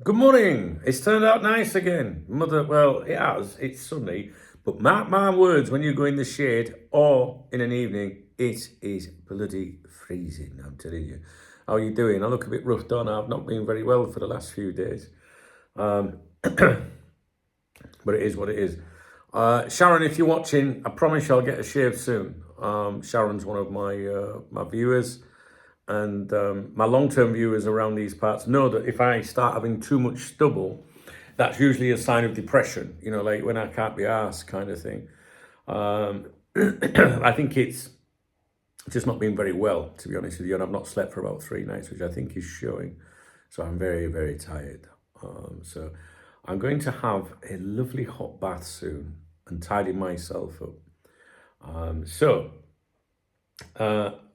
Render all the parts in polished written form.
Good morning. It's turned out nice again. Well, it has. It's sunny. But mark my words, when you go in the shade or in an evening, it is bloody freezing, I'm telling you. How are you doing? I look a bit roughed on. I've not been very well for the last few days. But it is what it is. Sharon, if you're watching, I promise I'll get a shave soon. Sharon's one of my viewers. And my long-term viewers around these parts know that if I start having too much stubble, that's usually a sign of depression, like when I can't be arsed kind of thing. I think it's just not been very well, to be honest with you, and I've not slept for about 3 nights, which I think is showing. So I'm very, very tired. So I'm going to have a lovely hot bath soon and tidy myself up.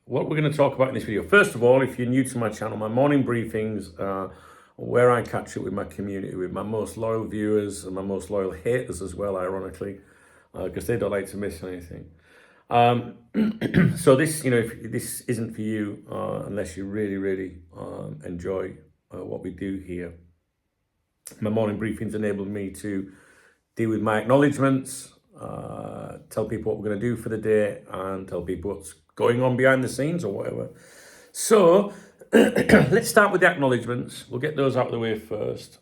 What we're going to talk about in this video. First of all, if you're new to my channel, my morning briefings are where I catch up with my community, with my most loyal viewers and my most loyal haters as well, ironically, because they don't like to miss anything. So this, if this isn't for you, unless you really, really enjoy what we do here. My morning briefings enable me to deal with my acknowledgements, tell people what we're going to do for the day, and tell people what's going on behind the scenes or whatever. So let's start with the acknowledgements. We'll get those out of the way first.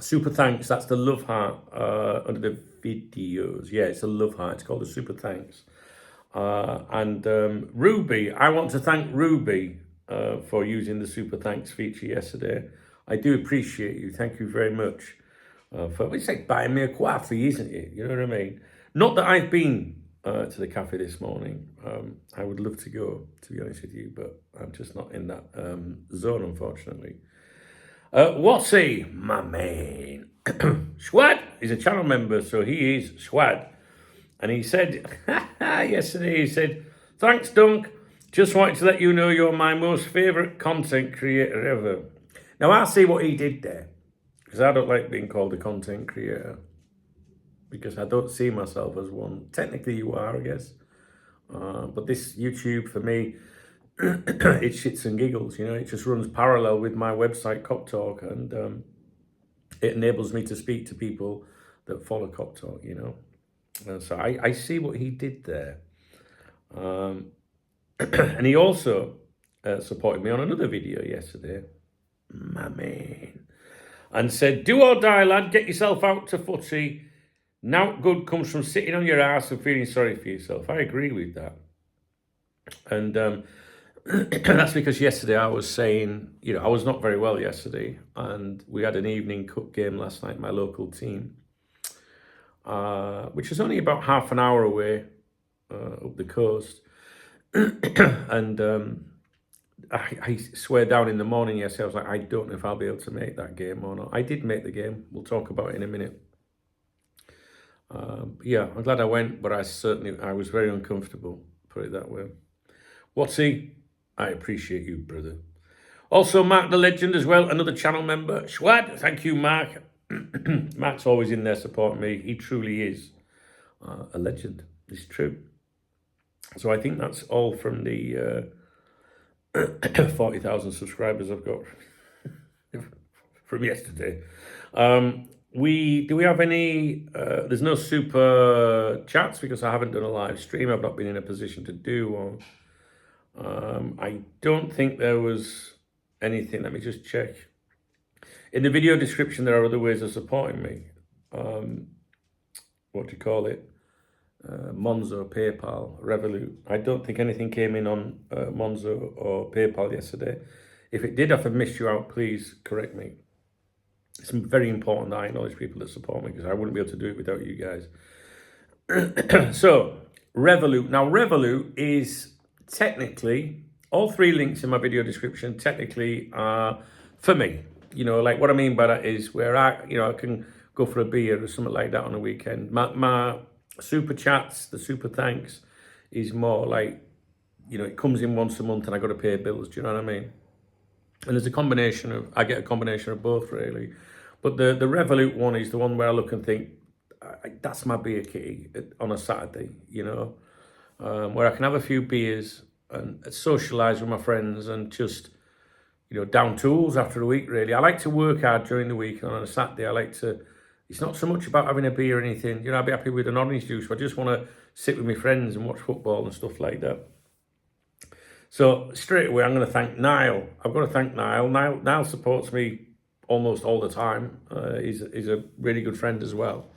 Super thanks. That's the love heart under the videos. Yeah, it's a love heart. It's called a super thanks. And Ruby, I want to thank Ruby for using the super thanks feature yesterday. I do appreciate you. Thank you very much. It's like buying me a coffee, isn't it? You know what I mean? Not that I've been to the cafe this morning. I would love to go, to be honest with you, but I'm just not in that zone, unfortunately. Watsy, my man. Schwad is a channel member, so he is Schwad. And he said, yesterday, he said, thanks, Dunk. Just wanted to let you know you're my most favourite content creator ever. Now, I see what he did there, because I don't like being called a content creator, because I don't see myself as one. Technically, you are, I guess. But this YouTube, for me, it shits and giggles, it just runs parallel with my website, Cop Talk, and it enables me to speak to people that follow Cop Talk, So I see what he did there. And he also supported me on another video yesterday, my man, and said, do or die, lad, get yourself out to footy. Now good comes from sitting on your ass and feeling sorry for yourself. I agree with that. And that's because yesterday I was saying, I was not very well yesterday, and we had an evening cup game last night, my local team, which is only about half an hour away up the coast. And I swear down in the morning yesterday, I was like, I don't know if I'll be able to make that game or not. I did make the game. We'll talk about it in a minute. Yeah, I'm glad I went, but I was very uncomfortable, put it that way. Watsy, I appreciate you, brother. Also, Mark the Legend as well, another channel member. Schwad, thank you, Mark. Mark's always in there supporting me. He truly is a legend. It's true. So I think that's all from the 40,000 subscribers I've got from yesterday. Do we have any, there's no super chats because I haven't done a live stream. I've not been in a position to do one. I don't think there was anything. Let me just check. In the video description, there are other ways of supporting me. What do you call it? Monzo, PayPal, Revolut. I don't think anything came in on Monzo or PayPal yesterday. If it did, if I missed you out, please correct me. It's very important that I acknowledge people that support me, because I wouldn't be able to do it without you guys. So, Revolut. Now, Revolut is technically, all three links in my video description technically are for me. Like what I mean by that is where I can go for a beer or something like that on a weekend. My super chats, the super thanks, is more like, it comes in once a month and I got to pay bills. Do you know what I mean? And there's I get a combination of both, really. But the Revolut one is the one where I look and think, that's my beer kitty on a Saturday, where I can have a few beers and socialise with my friends and just down tools after a week, really. I like to work hard during the week, and on a Saturday, I like to, it's not so much about having a beer or anything. I'd be happy with an orange juice. I just want to sit with my friends and watch football and stuff like that. So straight away, I'm going to thank Niall. I've got to thank Niall. Niall supports me almost all the time. He's a really good friend as well.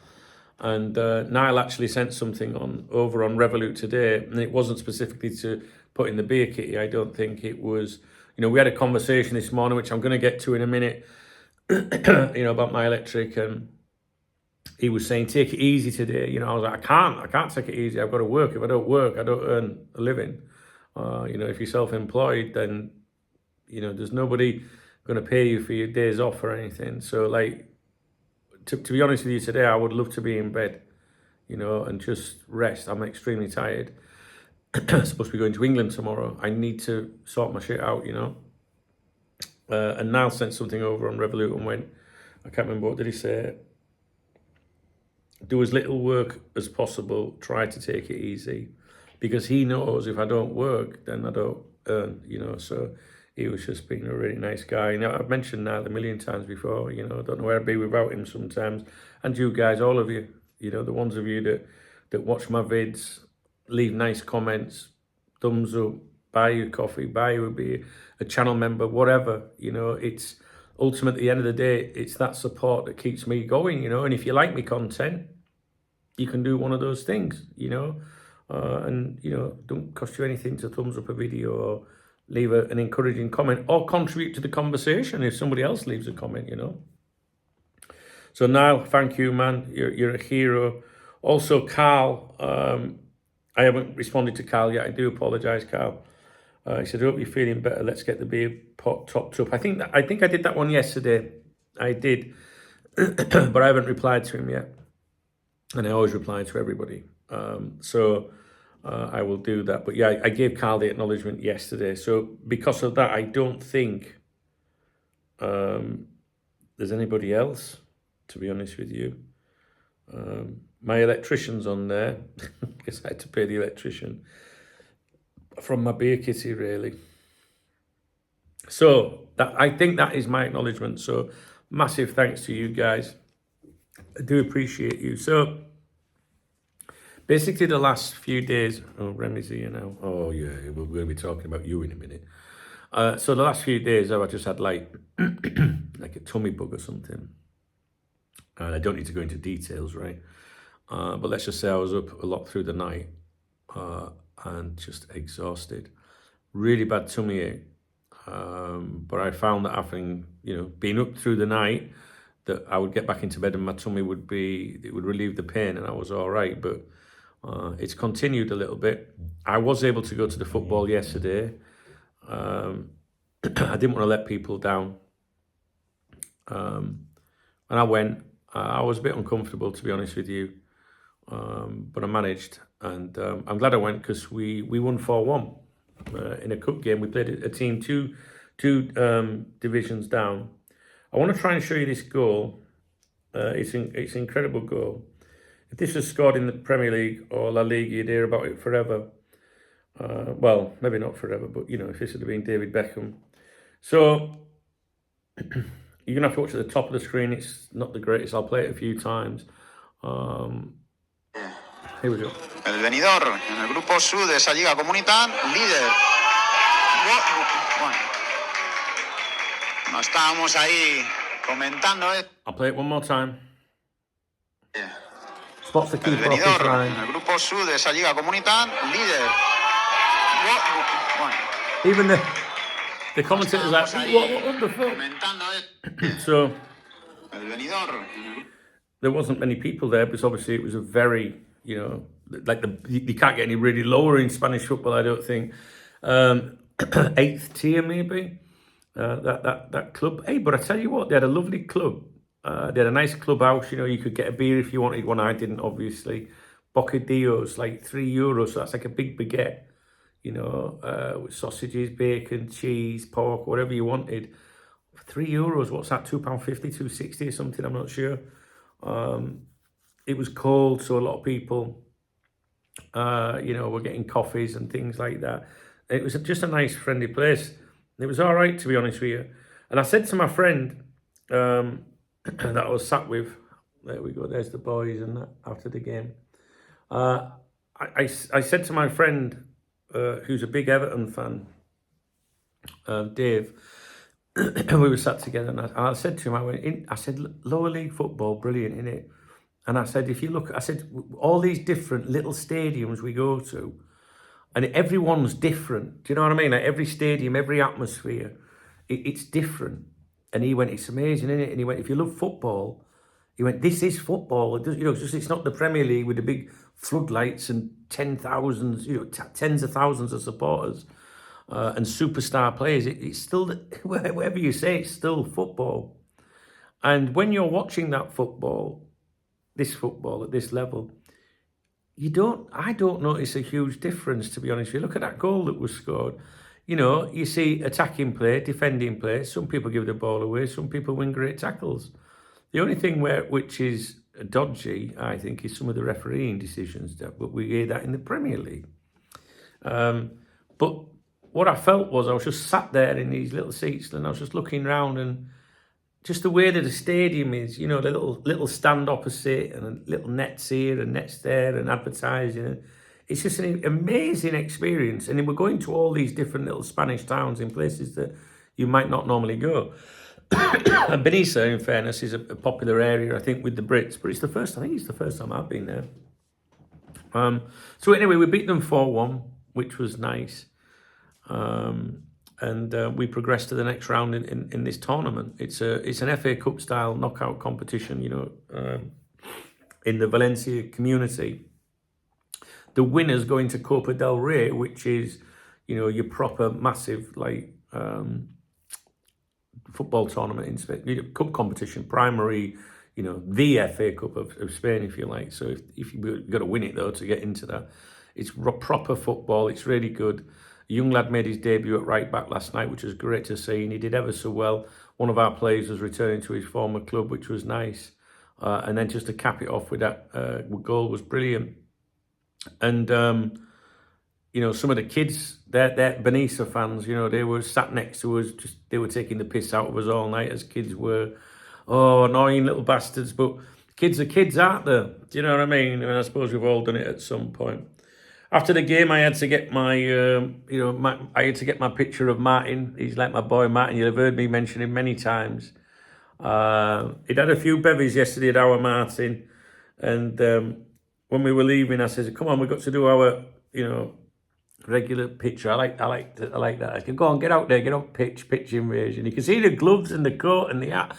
And Niall actually sent something over on Revolut today, and it wasn't specifically to put in the beer kitty. I don't think it was. We had a conversation this morning, which I'm going to get to in a minute, about my electric, and he was saying, take it easy today. I was like, I can't take it easy. I've got to work. If I don't work, I don't earn a living. If you're self-employed, then, there's nobody going to pay you for your days off or anything. So, to be honest with you today, I would love to be in bed, and just rest. I'm extremely tired. I'm supposed to be going to England tomorrow. I need to sort my shit out, and Niall sent something over on Revolut and went, I can't remember, what did he say? Do as little work as possible. Try to take it easy. Because he knows if I don't work, then I don't earn, So he was just being a really nice guy. I've mentioned that a million times before, I don't know where I'd be without him sometimes. And you guys, all of you, the ones of you that watch my vids, leave nice comments, thumbs up, buy you coffee, buy you a beer, a channel member, whatever, it's ultimately, at the end of the day, it's that support that keeps me going, and if you like my content, you can do one of those things, and, don't cost you anything to thumbs up a video or leave an encouraging comment or contribute to the conversation if somebody else leaves a comment, So Niall, thank you, man. You're a hero. Also, Carl, I haven't responded to Carl yet. I do apologise, Carl. He said, I hope you're feeling better. Let's get the beer pot topped up. I think I did that one yesterday. I did, but I haven't replied to him yet. And I always reply to everybody. So I will do that. But yeah, I gave Carl the acknowledgement yesterday. So because of that, I don't think there's anybody else, to be honest with you. My electrician's on there because I had to pay the electrician from my beer kitty, really. So I think that is my acknowledgement. So massive thanks to you guys. I do appreciate you. So basically the last few days, Remy's here now. Oh yeah, we're going to be talking about you in a minute. So the last few days I just had like a tummy bug or something. And I don't need to go into details, right? But let's just say I was up a lot through the night and just exhausted. Really bad tummy ache. But I found that having, been up through the night, that I would get back into bed and my tummy would relieve the pain and I was all right. But it's continued a little bit. I was able to go to the football yesterday. I didn't want to let people down. And I went. I was a bit uncomfortable, to be honest with you. But I managed. And I'm glad I went because we won 4-1 in a cup game. We played a team two divisions down. I want to try and show you this goal. It's an incredible goal. If this was scored in the Premier League or La Liga, you'd hear about it forever. Well, maybe not forever, but, if this had been David Beckham. So you're going to have to watch at the top of the screen. It's not the greatest. I'll play it a few times. Here we go. El venidor en el grupo Su de esa Liga Comunitaria, líder. Bueno, no estábamos ahí comentando. I'll play it one more time. Yeah. Spots the El keeper off his venidor line. en el grupo Su de esa Liga Comunitaria, líder. Bueno, Even the commentators are like, what the fuck? So El venidor. there wasn't many people there because obviously it was a very, you can't get any really lower in Spanish football, I don't think. 8th tier maybe, that club. Hey, but I tell you what, they had a lovely club. They had a nice clubhouse, you could get a beer if you wanted one. I didn't, obviously. Bocadillos, like €3, so that's like a big baguette, with sausages, bacon, cheese, pork, whatever you wanted. For €3, what's that, £2.50, £2.60 or something, I'm not sure. It was cold, so a lot of people, were getting coffees and things like that. It was just a nice, friendly place. It was all right, to be honest with you. And I said to my friend that I was sat with, there we go, there's the boys and that after the game. I said to my friend, who's a big Everton fan, Dave, we were sat together, and I said to him, I said, lower league football, brilliant, innit? And I said, if you look, I said, all these different little stadiums we go to, and everyone's different. Do you know what I mean? Like every stadium, every atmosphere, it's different. And he went, it's amazing, isn't it? And he went, if you love football, he went, this is football. It does, you know, it's not the Premier League with the big floodlights and 10,000s, you know, tens of thousands of supporters and superstar players. It's still, whatever you say, it's still football. And when you're watching that football at this level, I don't notice a huge difference, to be honest. If you look at that goal that was scored, you know, you see attacking play, defending play. Some people give the ball away, some people win great tackles. The only thing which is dodgy, I think, is some of the refereeing decisions. But we hear that in the Premier League. But what I felt was I was just sat there in these little seats and I was just looking around, and just the way that the stadium is, you know, the little stand opposite and little nets here and nets there and advertising. And it's just an amazing experience. And then we're going to all these different little Spanish towns in places that you might not normally go. And Benissa, in fairness, is a popular area, I think, with the Brits. But it's the first time I've been there. So anyway, we beat them 4-1, which was nice. And we progressed to the next round in this tournament. It's an FA Cup style knockout competition, you know, in the Valencia community. The winners going to Copa del Rey, which is, you know, your proper massive like football tournament in Spain, you know, cup competition, primary, you know, the FA Cup of Spain, if you like. So if you've got to win it though to get into that, it's proper football. It's really good. A young lad made his debut at right back last night, which was great to see, and he did ever so well. One of our players was returning to his former club, which was nice. And then just to cap it off with that goal was brilliant. And, you know, some of the kids, they're Benissa fans, you know, they were sat next to us, they were taking the piss out of us all night, as kids were. Oh, annoying little bastards. But kids are kids, aren't they? Do you know what I mean? I suppose we've all done it at some point. After the game, I had to get I had to get my picture of Martin. He's like my boy Martin. You'll have heard me mention him many times. He'd had a few bevies yesterday at our Martin. And when we were leaving, I said, come on, we've got to do our, you know, regular picture. I like that. I said, go on, get out there, get on pitch invasion. You can see the gloves and the coat and the hat.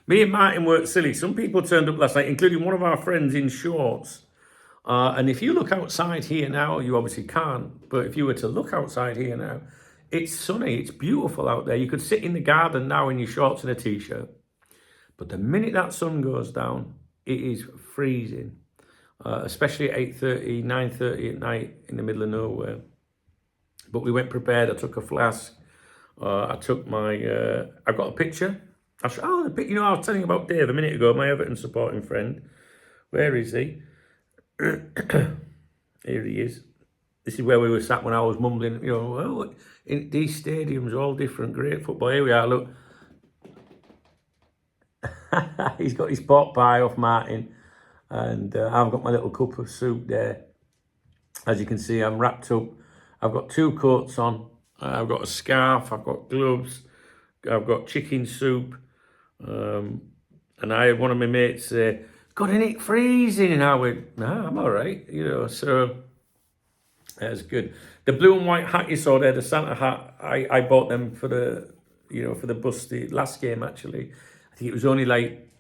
Me and Martin weren't silly. Some people turned up last night, including one of our friends in shorts. And if you look outside here now, you obviously can't, but if you were to look outside here now, it's sunny, it's beautiful out there. You could sit in the garden now in your shorts and a t-shirt. But the minute that sun goes down, it is freezing, especially at 8:30, 9:30 at night in the middle of nowhere. But we went prepared. I took a flask. I took my, I've got a picture. You know, I was telling you about Dave a minute ago, my Everton supporting friend. Where is he? Here he is. This is where we were sat when I was mumbling, you know, well, in these stadiums are all different, great football. Here we are, look. He's got his pot pie off Martin, and I've got my little cup of soup there. As you can see, I'm wrapped up. I've got 2 coats on. I've got a scarf, I've got gloves, I've got chicken soup. And I had one of my mates say, God, isn't it freezing? And I went, nah, I'm all right, you know, so that's good. The blue and white hat you saw there, the Santa hat, I bought them for the, you know, for the bus, the last game actually. I think it was only like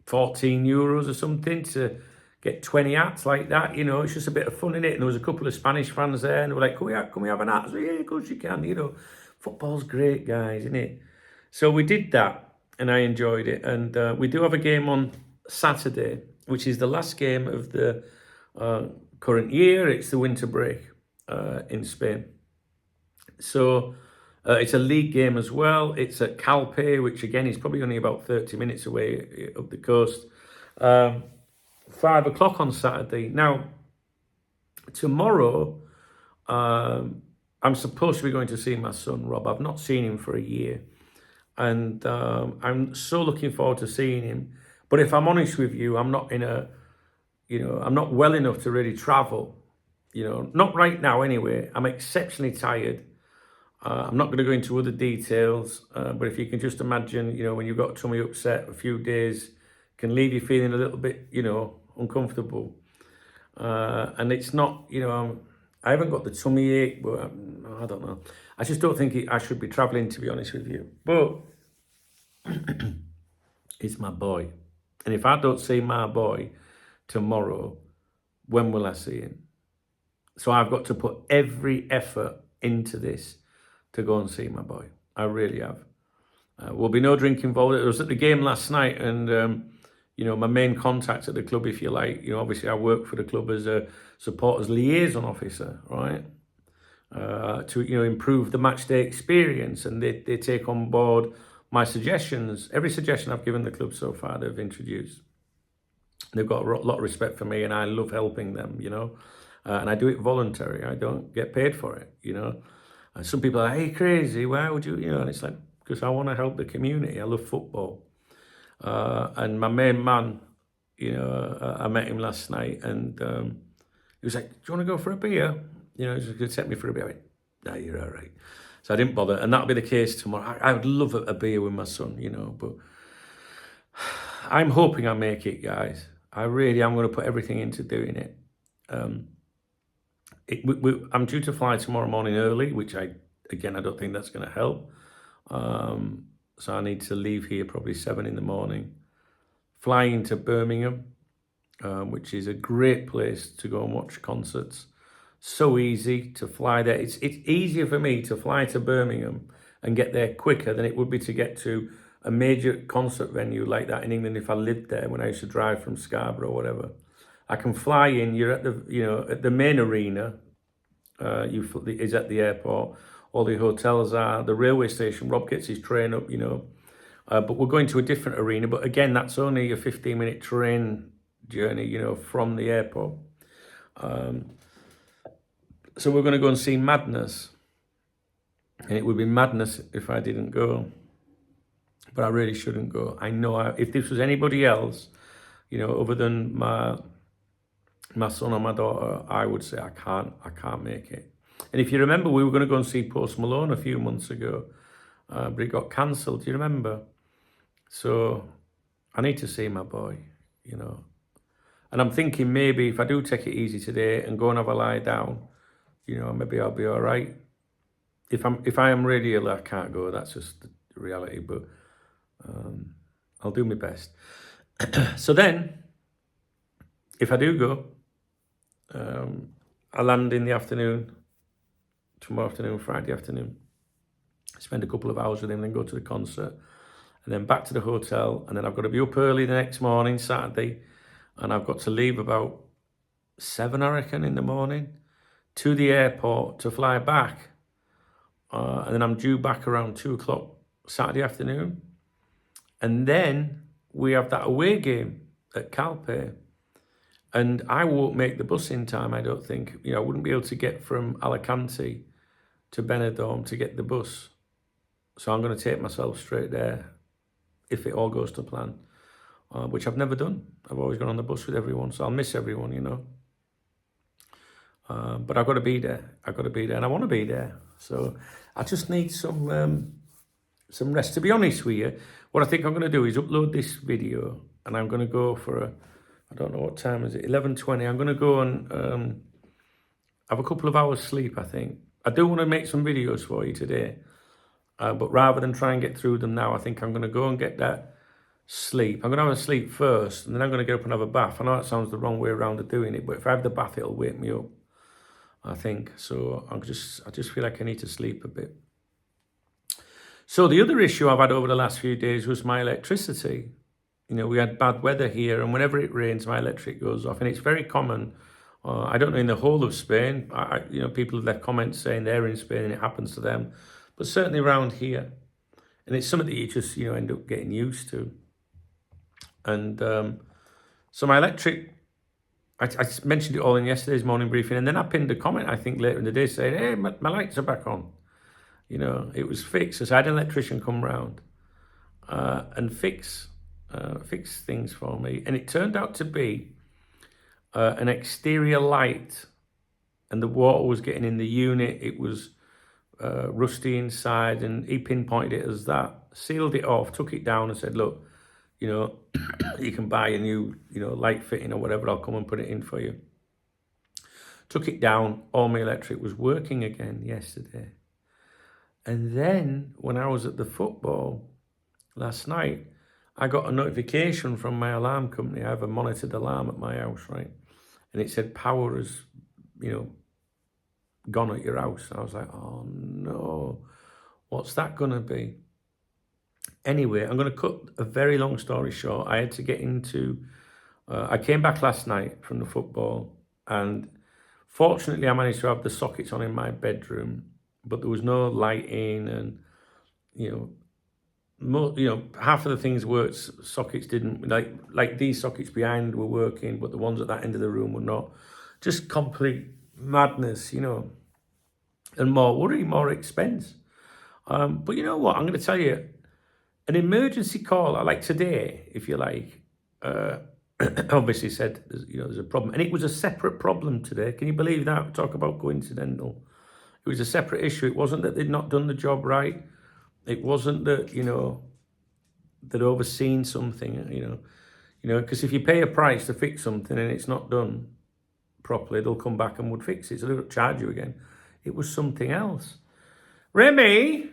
14 euros or something to get 20 hats like that, you know, it's just a bit of fun in it. And there was a couple of Spanish fans there and they were like, can we have an hat? I said, yeah, of course you can, you know, football's great, guys, isn't it? So we did that and I enjoyed it. And we do have a game on Saturday, which is the last game of the current year. It's the winter break in Spain. So it's a league game as well. It's at Calpe, which again is probably only about 30 minutes away up the coast. 5 o'clock on Saturday. Now, tomorrow, I I'm supposed to be going to see my son, Rob. I've not seen him for a year. And I'm so looking forward to seeing him. But if I'm honest with you, I'm not I'm not well enough to really travel. Not right now anyway. I'm exceptionally tired. I'm not going to go into other details, but if you can just imagine, when you've got a tummy upset, a few days can leave you feeling a little bit, uncomfortable. And it's not, I haven't got the tummy ache, but I don't know. I just don't think I should be travelling, to be honest with you. But it's my boy. And if I don't see my boy tomorrow, when will I see him? So I've got to put every effort into this to go and see my boy. I really have. Will be no drink involved. It was at the game last night, and my main contact at the club, if you like, obviously I work for the club as a supporters liaison officer, right? To improve the match day experience, and they take on board my suggestions. Every suggestion I've given the club so far, they've introduced. They've got a lot of respect for me, and I love helping them, and I do it voluntary. I don't get paid for it, And some people are like, hey, crazy, why would you, and it's like, because I want to help the community. I love football. And my main man, I met him last night, and he was like, do you want to go for a beer? He was going to take me for a beer. I went, no, you're all right. So I didn't bother, and that'll be the case tomorrow. I would love a beer with my son, but I'm hoping I make it, guys. I'm going to put everything into doing it. I'm due to fly tomorrow morning early, which I don't think that's going to help. So I need to leave here probably 7 in, flying to Birmingham, which is a great place to go and watch concerts. So easy to fly there. It's easier for me to fly to Birmingham and get there quicker than it would be to get to a major concert venue like that in England if I lived there when I used to drive from Scarborough or whatever. I can fly in, you're at the main arena, is at the airport, all the hotels are, the railway station, Rob gets his train up, but we're going to a different arena, but again, that's only a 15-minute train journey, from the airport. So we're going to go and see Madness, and it would be madness if I didn't go, but I really shouldn't go. I know if this was anybody else, other than my son or my daughter, I would say I can't make it. And if you remember, we were going to go and see Post Malone a few months ago, but it got cancelled. Do you remember? So I need to see my boy, And I'm thinking maybe if I do take it easy today and go and have a lie down, maybe I'll be all right. If I am really ill, I can't go. That's just the reality. But I'll do my best. So then, if I do go, I land in the afternoon, tomorrow afternoon, Friday afternoon, spend a couple of hours with him, then go to the concert, and then back to the hotel, and then I've got to be up early the next morning, Saturday, and I've got to leave about 7, I reckon, in the morning, to the airport to fly back, and then I'm due back around 2 o'clock Saturday afternoon, and then we have that away game at Calpe, and I won't make the bus in time, I don't think. I wouldn't be able to get from Alicante to Benidorm to get the bus. So I'm going to take myself straight there if it all goes to plan, which I've never done. I've always gone on the bus with everyone, so I'll miss everyone, But I've got to be there. And I want to be there. So I just need some rest. To be honest with you, what I think I'm going to do is upload this video, and I'm going to go for I don't know what time is it, 11:20. I'm going to go and have a couple of hours sleep, I think. I do want to make some videos for you today, but rather than try and get through them now, I think I'm going to go and get that sleep. I'm going to have a sleep first, and then I'm going to get up and have a bath. I know that sounds the wrong way around of doing it, but if I have the bath, it'll wake me up, I think. So I just feel like I need to sleep a bit. So the other issue I've had over the last few days was my electricity. We had bad weather here, and whenever it rains, my electric goes off, and it's very common. I don't know in the whole of Spain. People have left comments saying they're in Spain and it happens to them, but certainly around here, and it's something that you just end up getting used to. And so my electric I mentioned it all in yesterday's morning briefing, and then I pinned a comment, I think, later in the day saying, hey, my lights are back on. You know, it was fixed. So I had an electrician come round and fix things for me. And it turned out to be an exterior light, and the water was getting in the unit. It was rusty inside, and he pinpointed it as that, sealed it off, took it down and said, look, you know, you can buy a new, you know, light fitting or whatever, I'll come and put it in for you. Took it down, all my electric was working again yesterday. And then when I was at the football last night, I got a notification from my alarm company. I have a monitored alarm at my house, right? And it said power has, you know, gone at your house. I was like, oh no, what's that gonna be? Anyway, I'm gonna cut a very long story short. I had to get into, I came back last night from the football, and fortunately I managed to have the sockets on in my bedroom, but there was no lighting, and you know, half of the things worked, sockets didn't. Like these sockets behind were working, but the ones at that end of the room were not. Just complete madness, you know, and more worry, more expense. But you know what? I'm going to tell you, an emergency call, like today, if you like, obviously said, you know, there's a problem, and it was a separate problem today. Can you believe that? Talk about coincidental. It was a separate issue. It wasn't that they'd not done the job right. It wasn't that, you know, they'd overseen something, you know, because if you pay a price to fix something and it's not done properly, they'll come back and would fix it. So they'll charge you again. It was something else. Remy,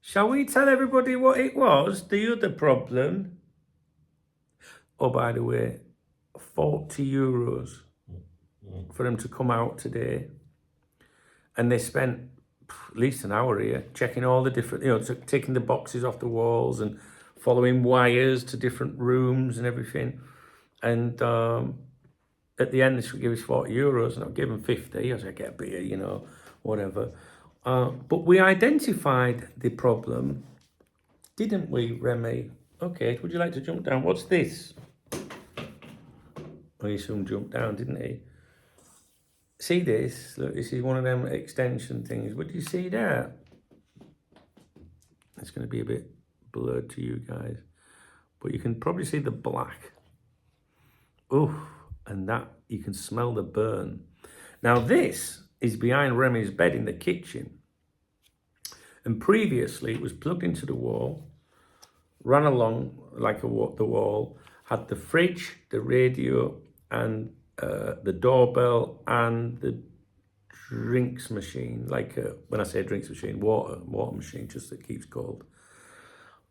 shall we tell everybody what it was? The other problem. Oh, by the way, 40 euros for them to come out today. And they spent at least an hour here checking all the different, you know, taking the boxes off the walls and following wires to different rooms and everything. And at the end, they should give us 40 euros, and I'll give them 50. I said, get a beer, you know, whatever. But we identified the problem, didn't we, Remy? Okay, would you like to jump down? What's this? Oh, he soon jumped down, didn't he? See this? Look, this is one of them extension things. What do you see there? It's going to be a bit blurred to you guys, but you can probably see the black. Oh, and that, you can smell the burn. Now this is behind Remy's bed in the kitchen. And previously it was plugged into the wall, ran along like the wall, had the fridge, the radio, and the doorbell, and the drinks machine, like when I say drinks machine, water machine, just that keeps cold.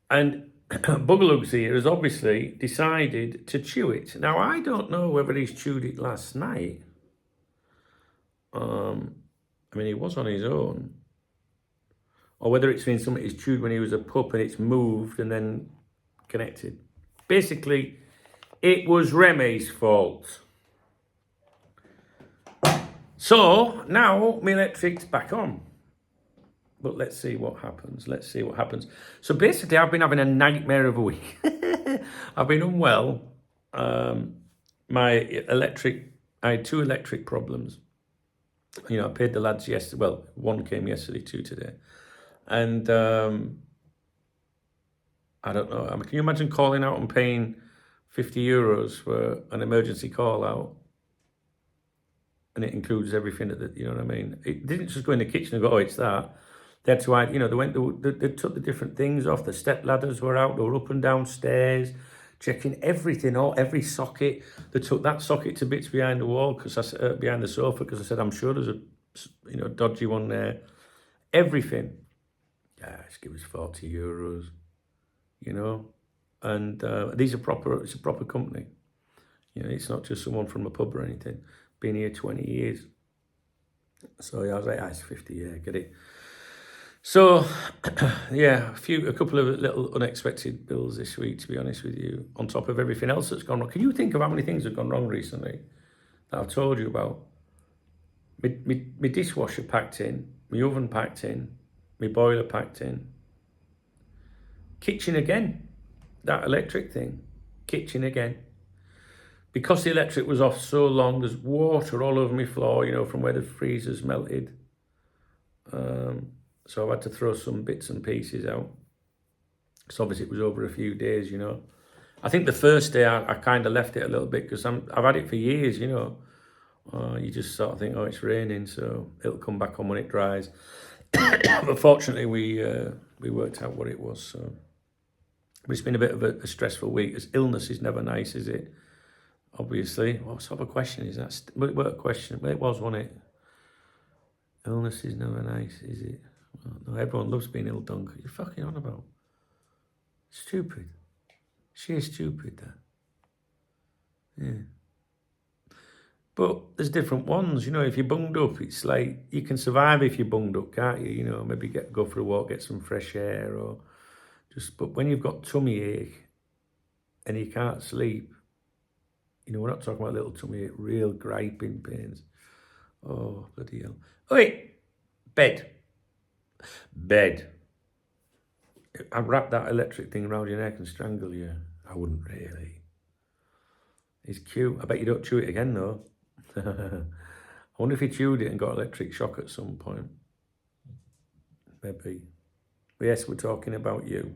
And Bugalugs here has obviously decided to chew it. Now, I don't know whether he's chewed it last night. I mean, he was on his own. Or whether it's been something he's chewed when he was a pup and it's moved and then connected. Basically, it was Remy's fault. So, now my electric's back on. But let's see what happens. So basically, I've been having a nightmare of a week. I've been unwell. I had 2 electric problems. You know, I paid the lads yesterday. Well, one came yesterday, 2 today. And I don't know. I mean, can you imagine calling out and paying 50 euros for an emergency call out? And it includes everything that, you know what I mean? It didn't just go in the kitchen and go, oh, it's that. They had to, you know, they took the different things off. The step ladders were out. They were up and down stairs, checking everything, every socket. They took that socket to bits behind the wall, behind the sofa, because I said, I'm sure there's a, you know, dodgy one there. Everything. Yeah, just give us 40 euros, you know. And it's a proper company. You know, it's not just someone from a pub or anything. Been here 20 years. So yeah, I was like, it's 50, yeah, get it. So, yeah, a couple of little unexpected bills this week, to be honest with you, on top of everything else that's gone wrong. Can you think of how many things have gone wrong recently that I've told you about? My dishwasher packed in, my oven packed in, my boiler packed in. Kitchen again, that electric thing, kitchen again. because the electric was off so long, there's water all over my floor, you know, from where the freezer's melted. So I've had to throw some bits and pieces out. Because obviously it was over a few days, you know. I think the first day I kind of left it a little bit because I've had it for years, you know. You just sort of think, oh, it's raining, so it'll come back on when it dries. But fortunately, we worked out what it was. So, but it's been a bit of a stressful week. As illness is never nice, is it? Obviously, what sort of a question is that? What a question? Well, it was, wasn't it? Illness is never nice, is it? Well, no, everyone loves being ill done. What are you fucking on about? Stupid. Sheer stupid, that. Yeah. But there's different ones, you know. If you're bunged up, it's like you can survive if you're bunged up, can't you? You know, maybe go for a walk, get some fresh air, or just. But when you've got tummy ache and you can't sleep, you know, we're not talking about little tummy ache, real griping pains. Oh, bloody hell! Oh, wait, bed. I'd wrap that electric thing around your neck and strangle you. I wouldn't really. It's cute. I bet you don't chew it again though. I wonder if he chewed it and got electric shock at some point. Maybe. But yes, we're talking about you.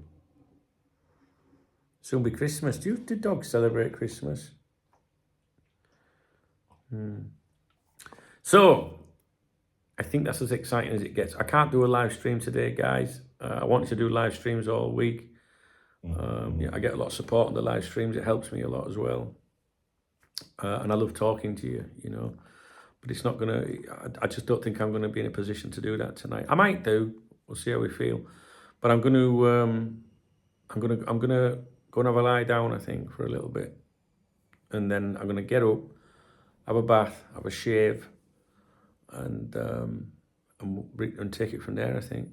Soon be Christmas. Do dogs celebrate Christmas? So, I think that's as exciting as it gets. I can't do a live stream today, guys. I wanted to do live streams all week. Yeah, I get a lot of support on the live streams. It helps me a lot as well. And I love talking to you, you know. But it's not gonna. I just don't think I'm gonna be in a position to do that tonight. I might do. We'll see how we feel. But I'm gonna go and have a lie down, I think, for a little bit, and then I'm gonna get up, have a bath, have a shave, and take it from there. I think.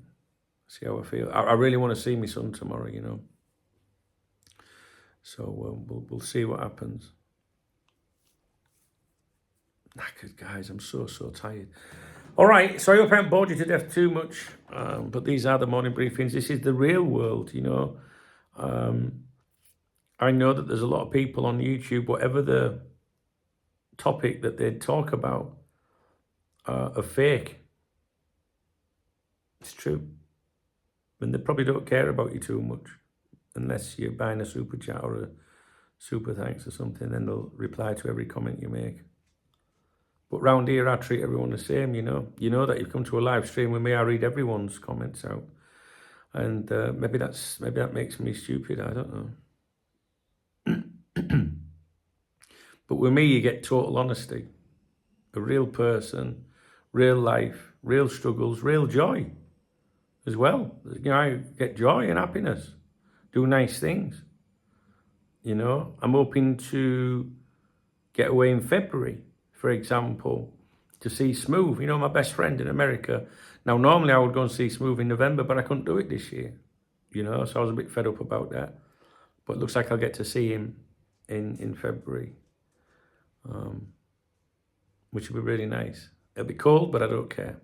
See how I feel. I really want to see my son tomorrow, you know. So we'll see what happens. Knackered, guys. I'm so tired. All right, so I hope I haven't bored you to death too much, but these are the morning briefings. This is the real world, you know. I know that there's a lot of people on YouTube, whatever the topic that they talk about, are fake. It's true. And they probably don't care about you too much, unless you're buying a super chat or a super thanks or something, then they'll reply to every comment you make. But round here, I treat everyone the same, you know. You know that you've come to a live stream with me, I read everyone's comments out. And maybe that makes me stupid, I don't know. But with me, you get total honesty. A real person, real life, real struggles, real joy as well. You know, I get joy and happiness, do nice things. You know, I'm hoping to get away in February, for example, to see Smooth, you know, my best friend in America. Now, normally I would go and see Smooth in November, but I couldn't do it this year, you know, so I was a bit fed up about that. But it looks like I'll get to see him in February, which will be really nice. It'll be cold, but I don't care.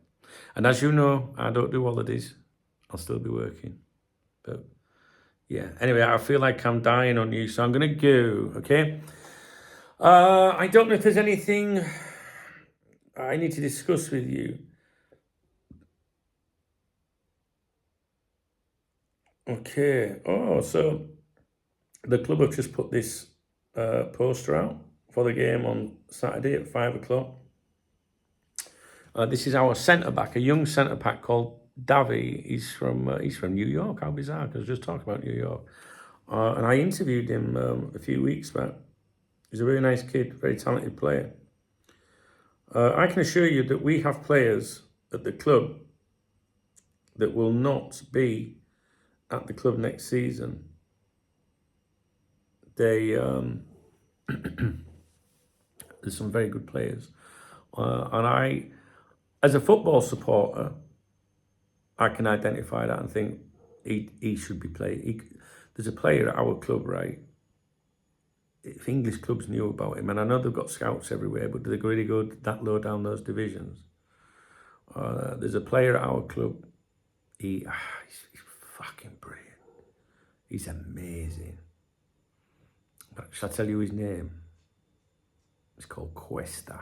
And as you know, I don't do holidays. I'll still be working. But yeah, anyway, I feel like I'm dying on you, so I'm going to go, okay? I don't know if there's anything I need to discuss with you. Okay. Oh, so the club have just put this poster out for the game on Saturday at 5 o'clock. This is our centre-back, a young centre-back called Davy. He's from New York. How bizarre, because I was just talking about New York. And I interviewed him a few weeks back. He's a really nice kid, very talented player. I can assure you that we have players at the club that will not be at the club next season. There's some very good players. And I, as a football supporter, I can identify that and think he should be playing. There's a player at our club, right? If English clubs knew about him, and I know they've got scouts everywhere, but do they really go that low down those divisions? There's a player at our club. He's fucking brilliant. He's amazing. But shall I tell you his name? It's called Cuesta.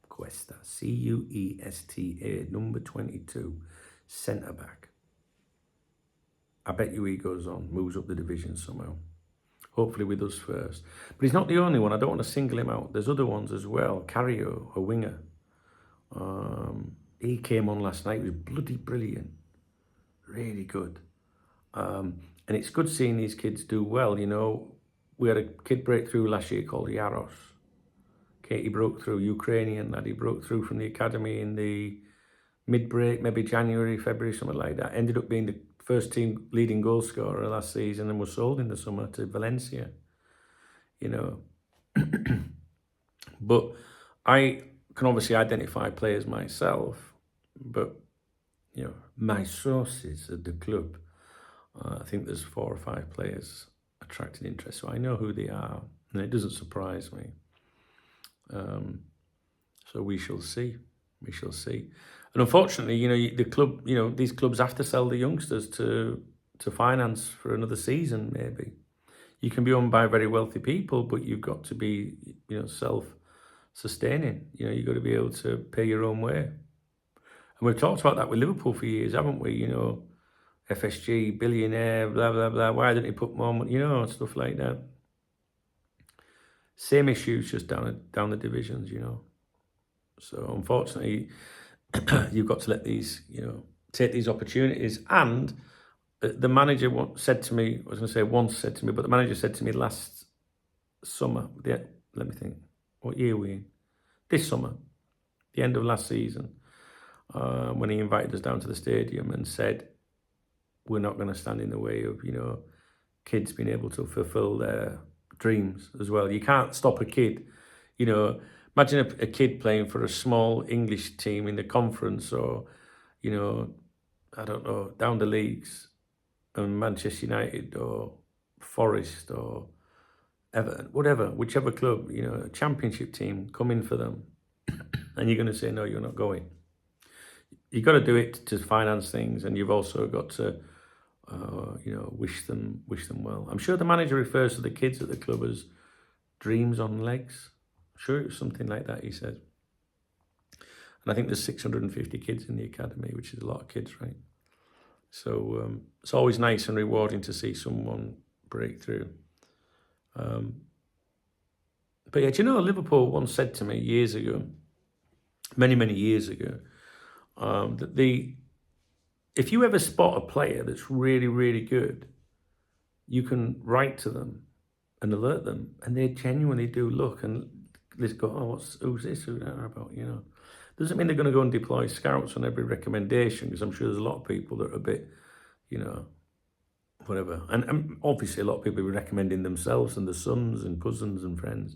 Cuesta. Cuesta, number 22, centre-back. I bet you he goes on, moves up the division somehow. Hopefully with us first. But he's not the only one. I don't want to single him out. There's other ones as well. Carrio, a winger. He came on last night. He was bloody brilliant. Really good. And it's good seeing these kids do well. You know, we had a kid breakthrough last year called Yaros. He broke through, Ukrainian lad. He broke through from the academy in the mid-break, maybe January, February, something like that. Ended up being the first team leading goal scorer last season and was sold in the summer to Valencia, you know. But I can obviously identify players myself, but, you know, my sources at the club, I think there's 4 or 5 players attracting interest, so I know who they are, and it doesn't surprise me. So we shall see. We shall see. And unfortunately, you know, the club, you know, these clubs have to sell the youngsters to finance for another season, maybe. You can be owned by very wealthy people, but you've got to be, you know, self-sustaining. You know, you've got to be able to pay your own way. And we've talked about that with Liverpool for years, haven't we? You know, FSG, billionaire, blah, blah, blah. Why didn't he put more money? You know, stuff like that. Same issues, just down the divisions, you know. So unfortunately, you've got to let these, you know, take these opportunities. And the manager once said to me, but the manager said to me last summer, let me think, what year are we in? This summer, the end of last season, when he invited us down to the stadium and said, we're not going to stand in the way of, you know, kids being able to fulfill their dreams as well. You can't stop a kid, you know. Imagine a kid playing for a small English team in the conference, or, you know, I don't know, down the leagues, and Manchester United or Forest or Everton, whatever, whichever club, you know, a championship team come in for them, and you're going to say, no, you're not going. You've got to do it to finance things, and you've also got to, you know, wish them well. I'm sure the manager refers to the kids at the club as dreams on legs. I'm sure it was something like that, he said. And I think there's 650 kids in the academy, which is a lot of kids, right? So it's always nice and rewarding to see someone break through. But yeah, do you know, Liverpool once said to me years ago, many, many years ago, that if you ever spot a player that's really, really good, you can write to them and alert them, and they genuinely do look and they go, oh, who's this? Who's that about? You know, doesn't mean they're going to go and deploy scouts on every recommendation, because I'm sure there's a lot of people that are a bit, you know, whatever. And obviously a lot of people are recommending themselves and their sons and cousins and friends.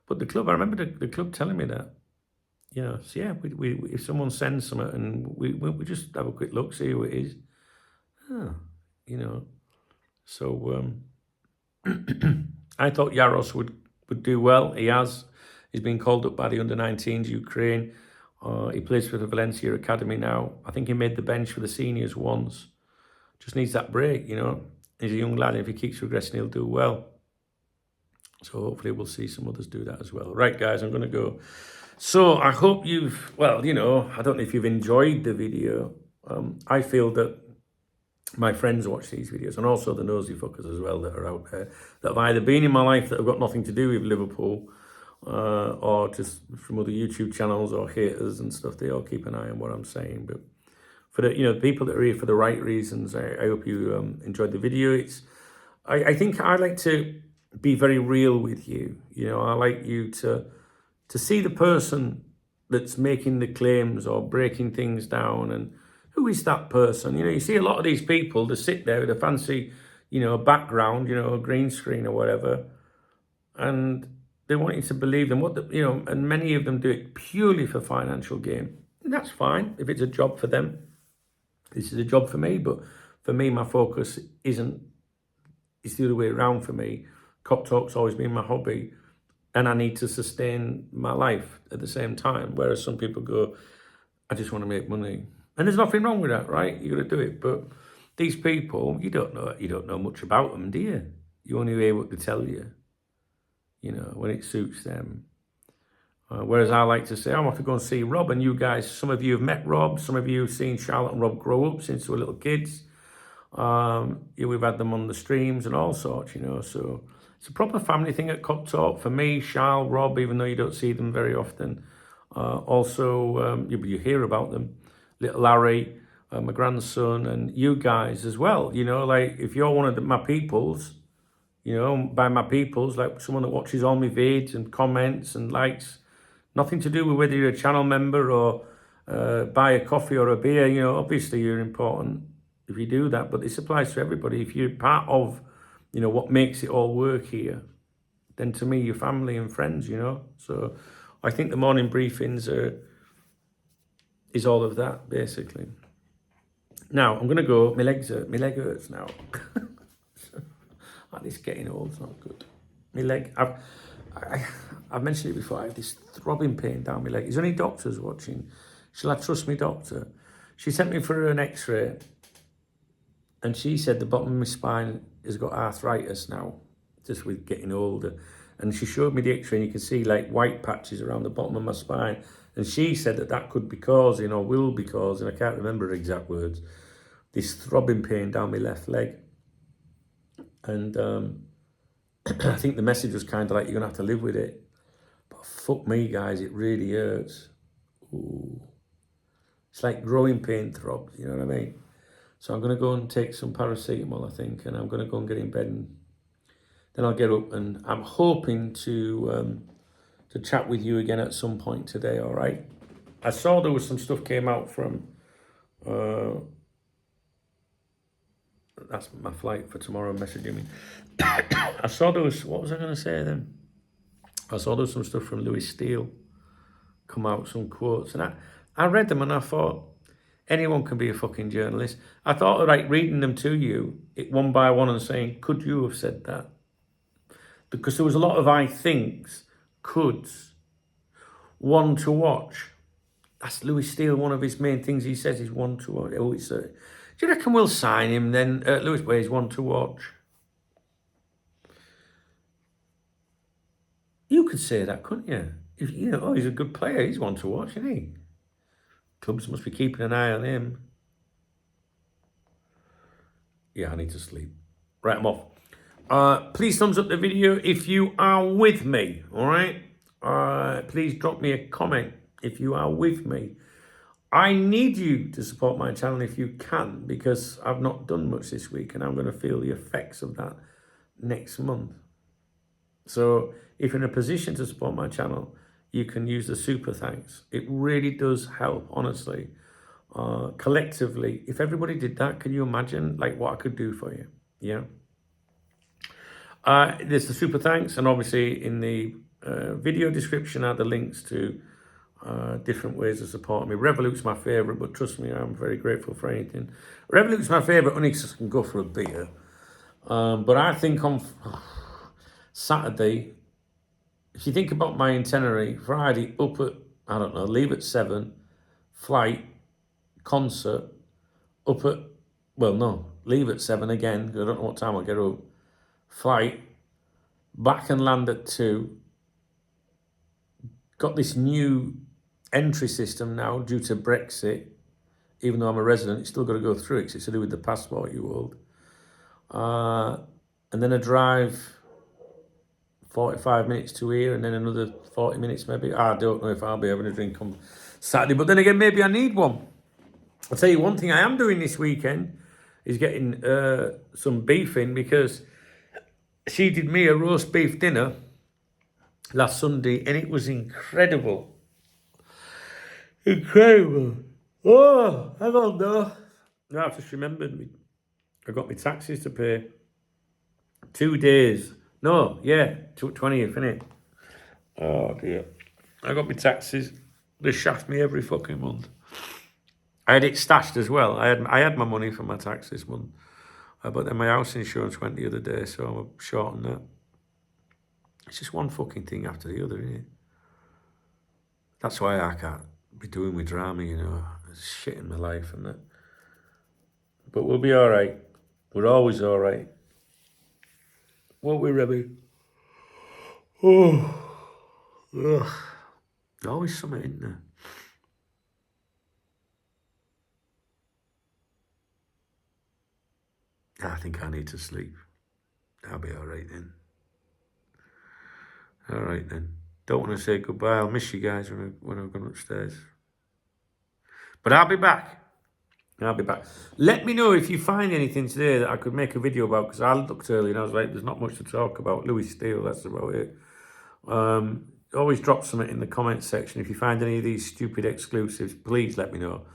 But the club, I remember the club telling me that, you know, so yeah, we if someone sends something and we just have a quick look, see who it is. You know, so I thought Yaros would do well. He has. He's been called up by the under-19s Ukraine. He plays for the Valencia Academy now. I think he made the bench for the seniors once. Just needs that break, you know. He's a young lad. If he keeps progressing, he'll do well. So hopefully we'll see some others do that as well. Right, guys, I'm going to go. So I hope you've, well, you know, I don't know if you've enjoyed the video. I feel that my friends watch these videos, and also the nosy fuckers as well that are out there, that have either been in my life that have got nothing to do with Liverpool, or just from other YouTube channels or haters and stuff. They all keep an eye on what I'm saying. But for the, you know, people that are here for the right reasons, I hope you enjoyed the video. I think I like to be very real with you. You know, I like you to see the person that's making the claims or breaking things down, and who is that person? You know, you see a lot of these people that sit there with a fancy, you know, background, you know, a green screen or whatever, and they want you to believe them. You know, and many of them do it purely for financial gain. And that's fine if it's a job for them. This is a job for me, but for me, my focus isn't. It's the other way around for me. Cop talk's always been my hobby, and I need to sustain my life at the same time. Whereas some people go, I just want to make money. And there's nothing wrong with that, right? You got to do it. But these people, you don't know much about them, do you? You're only able to tell you, you know, when it suits them. Whereas I like to say, I'm off to go and see Rob, and you guys, some of you have met Rob, some of you have seen Charlotte and Rob grow up since they were little kids. We've had them on the streams and all sorts, so it's a proper family thing at Cop Talk. For me, Charles, Rob, even though you don't see them very often. Also, you hear about them. Little Larry, my grandson, and you guys as well. Like if you're one of my peoples, by my peoples, like someone that watches all my vids and comments and likes, nothing to do with whether you're a channel member or buy a coffee or a beer. Obviously you're important if you do that, but this applies to everybody. If you're part of, what makes it all work here, then to me, you're family and friends, So I think the morning briefings is all of that, basically. Now, I'm going to go. My leg hurts now. This getting old is not good. My leg, I've mentioned it before, I have this throbbing pain down my leg. Is there any doctors watching? Shall I trust my doctor? She sent me for an x-ray, and she said the bottom of my spine has got arthritis now, just with getting older. And she showed me the x-ray, and you can see like white patches around the bottom of my spine. And she said that could be causing, or will be causing, I can't remember her exact words, this throbbing pain down my left leg. And I think the message was kind of like, you're going to have to live with it. But fuck me, guys, it really hurts. Ooh. It's like growing pain throbs, you know what I mean? So I'm going to go and take some paracetamol, I think, and I'm going to go and get in bed, and then I'll get up, and I'm hoping to chat with you again at some point today, all right? I saw there was some stuff came out from, that's my flight for tomorrow messaging me. I saw there was, what was I going to say then? I saw there was some stuff from Louis Steele come out, some quotes, and I read them and I thought, anyone can be a fucking journalist. I thought of like reading them to you, one by one, and saying, could you have said that? Because there was a lot of I thinks, coulds, one to watch. That's Louis Steele, one of his main things he says is one to watch. Oh, do you reckon we'll sign him then? Louis Way's one to watch. You could say that, couldn't you? If, he's a good player, he's one to watch, isn't he? Clubs must be keeping an eye on him. Yeah, I need to sleep. Right, I'm off. Please thumbs up the video if you are with me, all right? Please drop me a comment if you are with me. I need you to support my channel if you can, because I've not done much this week and I'm going to feel the effects of that next month. So if you're in a position to support my channel, you can use the super thanks. It really does help, honestly. Collectively, if everybody did that, can you imagine like what I could do for you? Yeah. There's the super thanks, and obviously in the video description are the links to different ways of supporting me. Revolut's my favourite, but trust me, I'm very grateful for anything. Revolut's my favourite only because I can go for a beer. But I think on Saturday, if you think about my itinerary, Friday up at, I don't know, leave at 7, flight, concert, up at, well, no, leave at 7 again, because I don't know what time I'll get up, flight, back and land at 2, got this new entry system now due to Brexit, even though I'm a resident, it's still got to go through it, because it's to do with the passport you hold. And then a drive 45 minutes to here, and then another 40 minutes maybe. I don't know if I'll be having a drink on Saturday, but then again, maybe I need one. I'll tell you one thing I am doing this weekend is getting some beef in, because she did me a roast beef dinner last Sunday, and it was incredible. Incredible. Oh, hang on though. No, I've just remembered me. I got my taxes to pay. 2 days. No, yeah, 20th, innit? Oh dear. I got my taxes. They shaft me every fucking month. I had it stashed as well. I had my money for my tax this month. But then my house insurance went the other day, so I'm short on that. It's just one fucking thing after the other, isn't it? That's why I can't be doing with drama, There's shit in my life and that. But we'll be all right. We're always all right. Won't we, Rebby? Oh. Ugh. There's always something in there. I think I need to sleep. I'll be all right then. All right then. Don't want to say goodbye. I'll miss you guys when I've gone upstairs. But I'll be back. I'll be back. Let me know if you find anything today that I could make a video about, because I looked earlier and I was like, there's not much to talk about. Louis Steele, that's about it. Always drop something in the comments section. If you find any of these stupid exclusives, please let me know,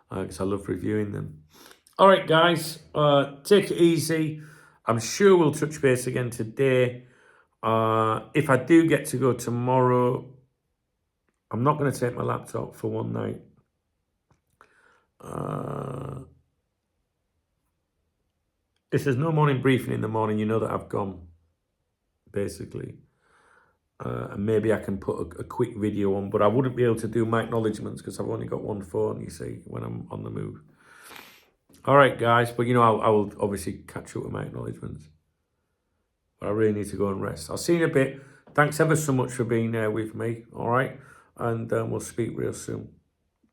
because I love reviewing them. All right, guys, take it easy. I'm sure we'll touch base again today. If I do get to go tomorrow, I'm not going to take my laptop for one night. If there's no morning briefing in the morning, you know that I've gone, basically. And maybe I can put a quick video on, but I wouldn't be able to do my acknowledgements because I've only got one phone, you see, when I'm on the move. All right, guys, but I will obviously catch up with my acknowledgements. But I really need to go and rest. I'll see you in a bit. Thanks ever so much for being there with me, all right? And we'll speak real soon.